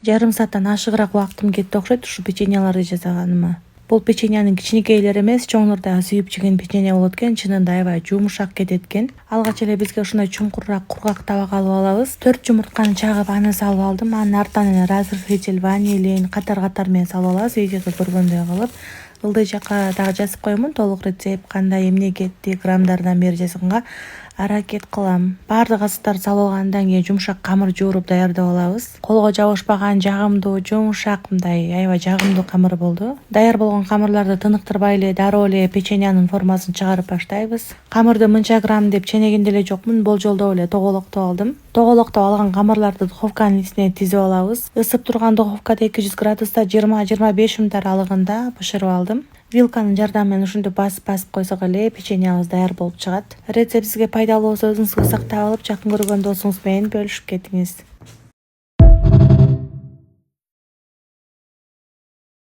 Жарым сааттан ашыгыраак убактым кетти окшойт ушу печеньяларды жасаганыма. Бул печеньянын кичинекейлери эмес, чоңдор дагы сүйүп жеген печенья болот экен. Чынында аябай жумшак кетет экен. Алгач эле бизге ушундай чуңкураак кургак табак алып алабыз. 4 жумуртканы чагып аны салып алдым. Анын артынан эле разрыхлитель, ванилин катар менен салып алабыз. Видеодо көргөндөй кылып. Ылдый жакка дагы жазып коемун толук рецепт, кандай эмне кетти, граммдардан бери жазганга аракет кылам. Баардык азыктарды салып алгандан кийин жумшак камыр жууруп даярдап алабыз. Колго жабышпаган, жагымдуу, жумшак мындай аябай жагымдуу камыр болду. Даяр болгон камырларды тыныктырбай эле дароо эле печеньянын формасын чыгарып баштайбыз. Камырды мынча грамм деп ченегенде эле жокмун, болжолдоп эле тоголоктоп алдым. Тоголоктоп алган камырларды духовканын ичине тизип алабыз. Ысып турган духовкада 200 градуста 20-25 мүнөт аралыгында бышырып алдым. Вилканын жардамы менен ушинтип басып койсок эле печеньябыз даяр болуп чыгат. Рецепт сизге пайдалуу болсо өзүңүзгө сактап алып, жакын көргөн досуңуз менен бөлүшүп кетиңиз.